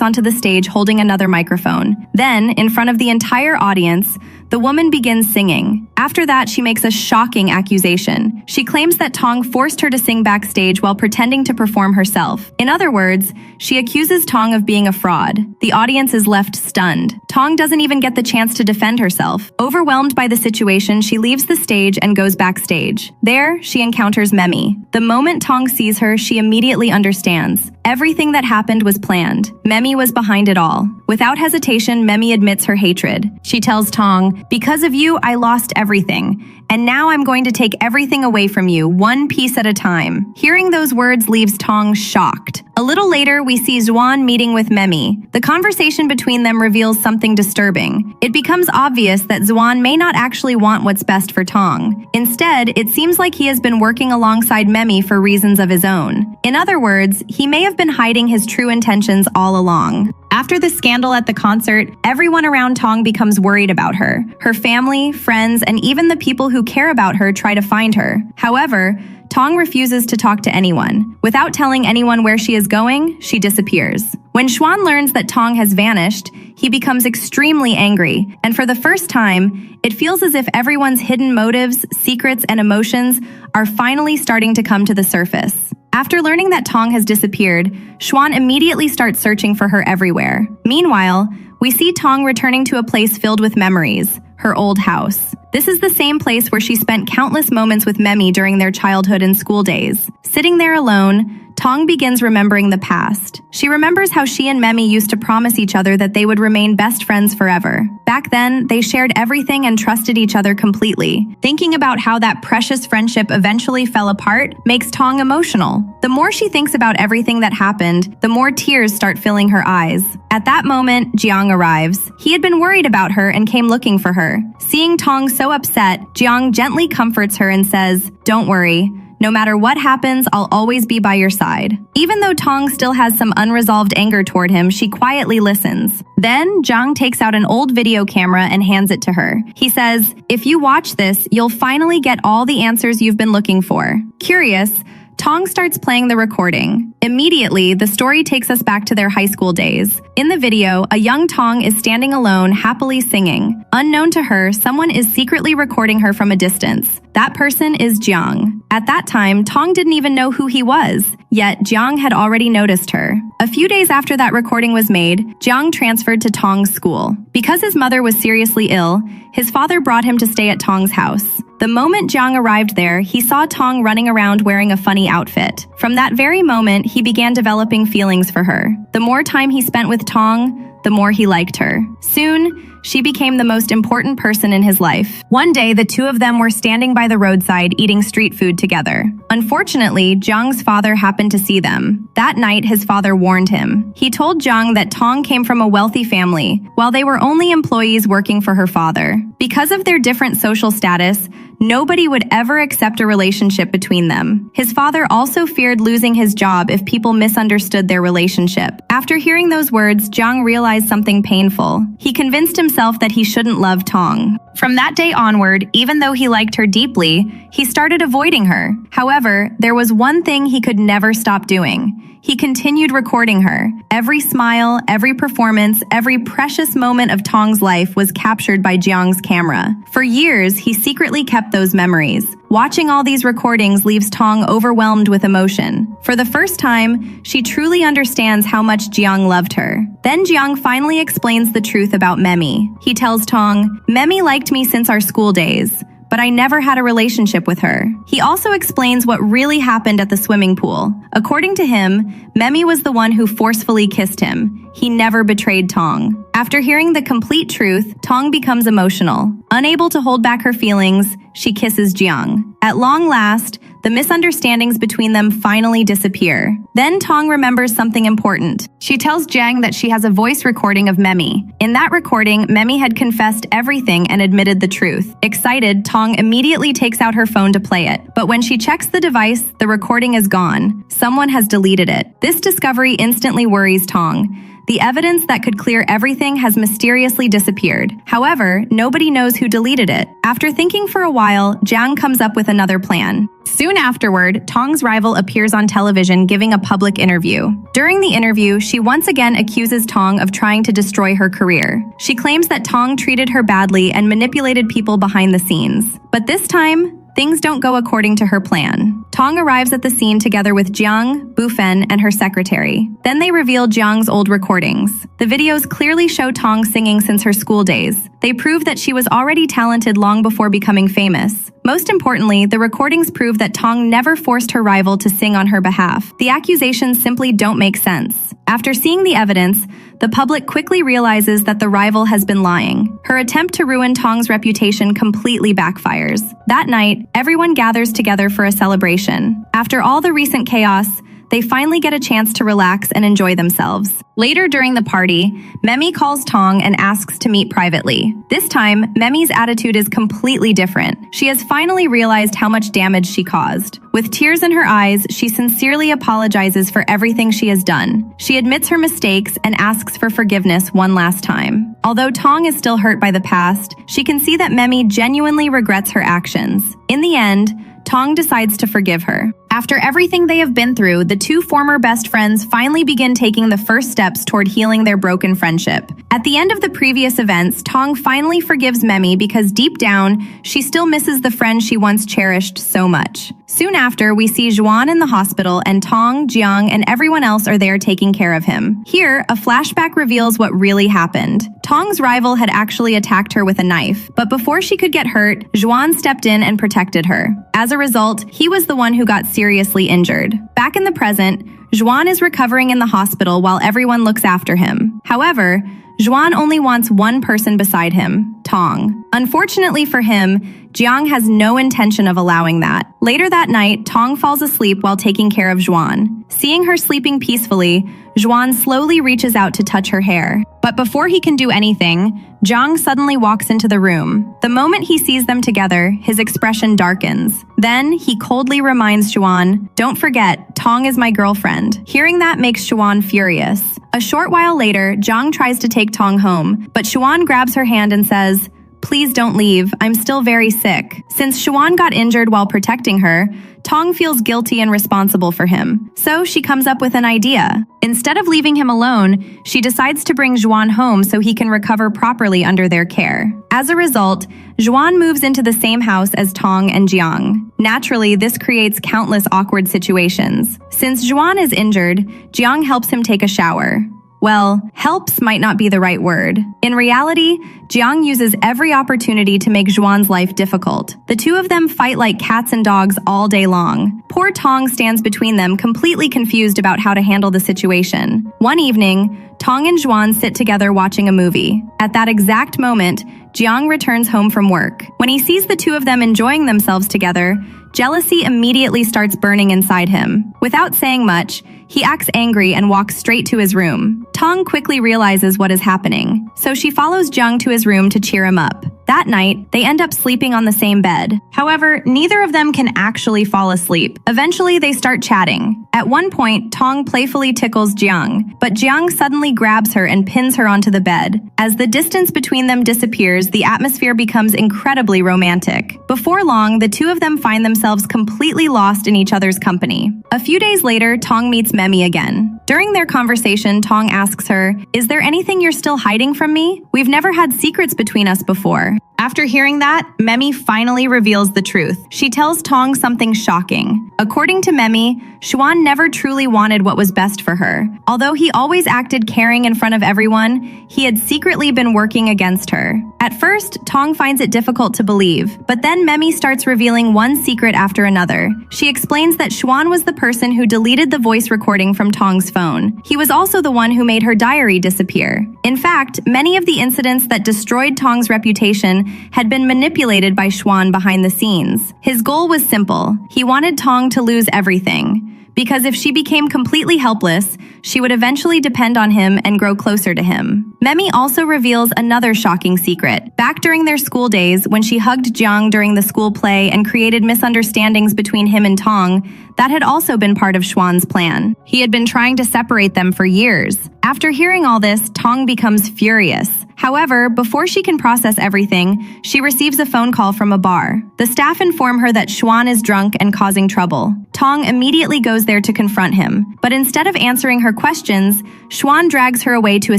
onto the stage holding another microphone. Then, in front of the entire audience, the woman begins singing. After that, she makes a shocking accusation. She claims that Tong forced her to sing backstage while pretending to perform herself. In other words, she accuses Tong of being a fraud. The audience is left stunned. Tong doesn't even get the chance to defend herself. Overwhelmed by the situation, she leaves the stage and goes backstage. There, she encounters Memi. The moment Tong sees her, she immediately understands. Everything that happened was planned. Memi was behind it all. Without hesitation, Memi admits her hatred. She tells Tong, "Because of you, I lost everything. And now I'm going to take everything away from you, one piece at a time." Hearing those words leaves Tong shocked. A little later, we see Xuan meeting with Memi. The conversation between them reveals something disturbing. It becomes obvious that Xuan may not actually want what's best for Tong. Instead, it seems like he has been working alongside Memi for reasons of his own. In other words, he may have been hiding his true intentions all along. After the scandal at the concert, everyone around Tong becomes worried about her. Her family, friends, and even the people who care about her try to find her. However, Tong refuses to talk to anyone. Without telling anyone where she is going, she disappears. When Xuan learns that Tong has vanished, he becomes extremely angry, and for the first time, it feels as if everyone's hidden motives, secrets, and emotions are finally starting to come to the surface. After learning that Tong has disappeared, Xuan immediately starts searching for her everywhere. Meanwhile, we see Tong returning to a place filled with memories, her old house. This is the same place where she spent countless moments with Memi during their childhood and school days. Sitting there alone, Tong begins remembering the past. She remembers how she and Memi used to promise each other that they would remain best friends forever. Back then, they shared everything and trusted each other completely. Thinking about how that precious friendship eventually fell apart makes Tong emotional. The more she thinks about everything that happened, the more tears start filling her eyes. At that moment, Jiang arrives. He had been worried about her and came looking for her. Seeing Tong so upset, Jiang gently comforts her and says, "Don't worry. No matter what happens, I'll always be by your side." Even though Tong still has some unresolved anger toward him, she quietly listens. Then, Jiang takes out an old video camera and hands it to her. He says, "If you watch this, you'll finally get all the answers you've been looking for." Curious, Tong starts playing the recording. Immediately, the story takes us back to their high school days. In the video, a young Tong is standing alone, happily singing. Unknown to her, someone is secretly recording her from a distance. That person is Jiang. At that time, Tong didn't even know who he was, yet Jiang had already noticed her. A few days after that recording was made, Jiang transferred to Tong's school. Because his mother was seriously ill, his father brought him to stay at Tong's house. The moment Jiang arrived there, he saw Tong running around wearing a funny outfit. From that very moment, he began developing feelings for her. The more time he spent with Tong, the more he liked her. Soon, she became the most important person in his life. One day, the two of them were standing by the roadside eating street food together. Unfortunately, Jiang's father happened to see them. That night, his father warned him. He told Jiang that Tong came from a wealthy family, while they were only employees working for her father. Because of their different social status, nobody would ever accept a relationship between them. His father also feared losing his job if people misunderstood their relationship. After hearing those words, Jiang realized something painful. He convinced himself that he shouldn't love Tong. From that day onward, even though he liked her deeply, he started avoiding her. However, there was one thing he could never stop doing. He continued recording her. Every smile, every performance, every precious moment of Tong's life was captured by Jiang's camera. For years, he secretly kept those memories. Watching all these recordings leaves Tong overwhelmed with emotion. For the first time, she truly understands how much Jiang loved her. Then Jiang finally explains the truth about Memi. He tells Tong, "Memi liked me since our school days, but I never had a relationship with her." He also explains what really happened at the swimming pool. According to him, Memi was the one who forcefully kissed him. He never betrayed Tong. After hearing the complete truth, Tong becomes emotional. Unable to hold back her feelings, she kisses Jiang. At long last, the misunderstandings between them finally disappear. Then Tong remembers something important. She tells Jiang that she has a voice recording of Memi. In that recording, Memi had confessed everything and admitted the truth. Excited, Tong immediately takes out her phone to play it. But when she checks the device, the recording is gone. Someone has deleted it. This discovery instantly worries Tong. The evidence that could clear everything has mysteriously disappeared. However, nobody knows who deleted it. After thinking for a while, Jiang comes up with another plan. Soon afterward, Tong's rival appears on television giving a public interview. During the interview, she once again accuses Tong of trying to destroy her career. She claims that Tong treated her badly and manipulated people behind the scenes. But this time, things don't go according to her plan. Tong arrives at the scene together with Jiang, Bufen, and her secretary. Then they reveal Jiang's old recordings. The videos clearly show Tong singing since her school days. They prove that she was already talented long before becoming famous. Most importantly, the recordings prove that Tong never forced her rival to sing on her behalf. The accusations simply don't make sense. After seeing the evidence, the public quickly realizes that the rival has been lying. Her attempt to ruin Tong's reputation completely backfires. That night, everyone gathers together for a celebration. After all the recent chaos, they finally get a chance to relax and enjoy themselves. Later during the party, Memi calls Tong and asks to meet privately. This time, Memi's attitude is completely different. She has finally realized how much damage she caused. With tears in her eyes, she sincerely apologizes for everything she has done. She admits her mistakes and asks for forgiveness one last time. Although Tong is still hurt by the past, she can see that Memi genuinely regrets her actions. In the end, Tong decides to forgive her. After everything they have been through, the two former best friends finally begin taking the first steps toward healing their broken friendship. At the end of the previous events, Tong finally forgives Memi because deep down, she still misses the friend she once cherished so much. Soon after, we see Juan in the hospital and Tong, Jiang, and everyone else are there taking care of him. Here, a flashback reveals what really happened. Tong's rival had actually attacked her with a knife, but before she could get hurt, Juan stepped in and protected her. As a result, he was the one who got seriously injured. Back in the present, Juan is recovering in the hospital while everyone looks after him. However, Juan only wants one person beside him, Tong. Unfortunately for him, Jiang has no intention of allowing that. Later that night, Tong falls asleep while taking care of Juan. Seeing her sleeping peacefully, Juan slowly reaches out to touch her hair. But before he can do anything, Jiang suddenly walks into the room. The moment he sees them together, his expression darkens. Then, he coldly reminds Juan, "Don't forget, Tong is my girlfriend." Hearing that makes Juan furious. A short while later, Jiang tries to take Tong home, but Juan grabs her hand and says, "Please don't leave, I'm still very sick." Since Juan got injured while protecting her, Tong feels guilty and responsible for him, so she comes up with an idea. Instead of leaving him alone, she decides to bring Juan home so he can recover properly under their care. As a result, Juan moves into the same house as Tong and Jiang. Naturally, this creates countless awkward situations. Since Juan is injured, Jiang helps him take a shower. Well, helps might not be the right word. In reality, Jiang uses every opportunity to make Juan's life difficult. The two of them fight like cats and dogs all day long. Poor Tong stands between them, completely confused about how to handle the situation. One evening, Tong and Juan sit together watching a movie. At that exact moment, Jiang returns home from work. When he sees the two of them enjoying themselves together, jealousy immediately starts burning inside him. Without saying much, he acts angry and walks straight to his room. Tong quickly realizes what is happening, so she follows Jiang to his room to cheer him up. That night, they end up sleeping on the same bed. However, neither of them can actually fall asleep. Eventually, they start chatting. At one point, Tong playfully tickles Jiang, but Jiang suddenly grabs her and pins her onto the bed. As the distance between them disappears, the atmosphere becomes incredibly romantic. Before long, the two of them find themselves completely lost in each other's company. A few days later, Tong meets Memi again. During their conversation, Tong asks her, "Is there anything you're still hiding from me? We've never had secrets between us before." After hearing that, Memi finally reveals the truth. She tells Tong something shocking. According to Memi, Xuan never truly wanted what was best for her. Although he always acted caring in front of everyone, he had secretly been working against her. At first, Tong finds it difficult to believe, but then Memi starts revealing one secret after another. She explains that Xuan was the person who deleted the voice recording from Tong's phone. He was also the one who made her diary disappear. In fact, many of the incidents that destroyed Tong's reputation had been manipulated by Xuan behind the scenes. His goal was simple. He wanted Tong to lose everything, because if she became completely helpless, she would eventually depend on him and grow closer to him. Memi also reveals another shocking secret. Back during their school days, when she hugged Jiang during the school play and created misunderstandings between him and Tong, that had also been part of Xuan's plan. He had been trying to separate them for years. After hearing all this, Tong becomes furious. However, before she can process everything, she receives a phone call from a bar. The staff inform her that Xuan is drunk and causing trouble. Tong immediately goes there to confront him, but instead of answering her questions, Xuan drags her away to a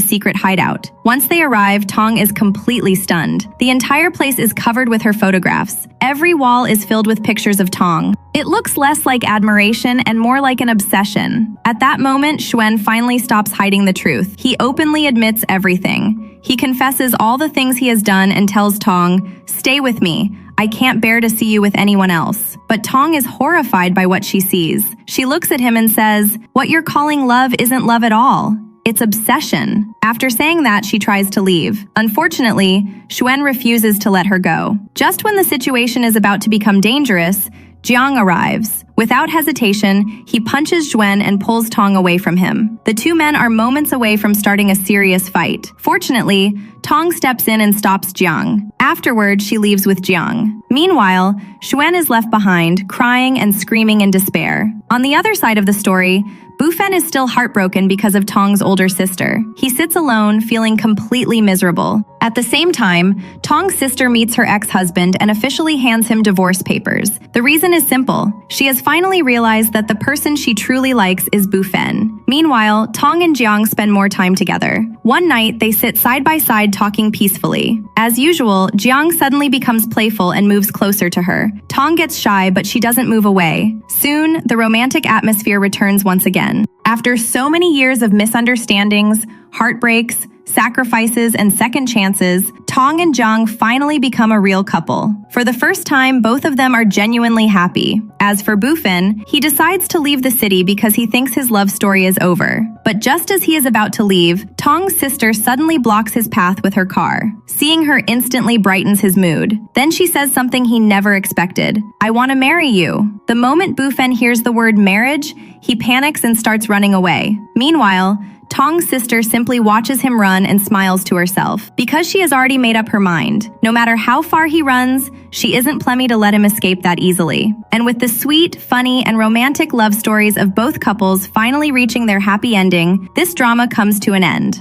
secret hideout. Once they arrive, Tong is completely stunned. The entire place is covered with her photographs. Every wall is filled with pictures of Tong. It looks less like admiration and more like an obsession. At that moment, Xuan finally stops hiding the truth. He openly admits everything. He confesses all the things he has done and tells Tong, "Stay with me. I can't bear to see you with anyone else." But Tong is horrified by what she sees. She looks at him and says, "What you're calling love isn't love at all. It's obsession." After saying that, she tries to leave. Unfortunately, Xuan refuses to let her go. Just when the situation is about to become dangerous, Jiang arrives. Without hesitation, he punches Xuan and pulls Tong away from him. The two men are moments away from starting a serious fight. Fortunately, Tong steps in and stops Jiang. Afterward, she leaves with Jiang. Meanwhile, Xuan is left behind, crying and screaming in despair. On the other side of the story, Bufen is still heartbroken because of Tong's older sister. He sits alone, feeling completely miserable. At the same time, Tong's sister meets her ex-husband and officially hands him divorce papers. The reason is simple. She has finally realized that the person she truly likes is Bufen. Meanwhile, Tong and Jiang spend more time together. One night, they sit side by side talking peacefully. As usual, Jiang suddenly becomes playful and moves closer to her. Tong gets shy, but she doesn't move away. Soon, the romantic atmosphere returns once again. After so many years of misunderstandings, heartbreaks, sacrifices, and second chances, Tong and Jiang finally become a real couple. For the first time, both of them are genuinely happy. As for Bufen, he decides to leave the city because he thinks his love story is over. But just as he is about to leave, Tong's sister suddenly blocks his path with her car. Seeing her instantly brightens his mood. Then she says something he never expected. "I want to marry you." The moment Bufen hears the word marriage, he panics and starts running away. Meanwhile, Tong's sister simply watches him run and smiles to herself, because she has already made up her mind. No matter how far he runs, she isn't planning to let him escape that easily. And with the sweet, funny, and romantic love stories of both couples finally reaching their happy ending, this drama comes to an end.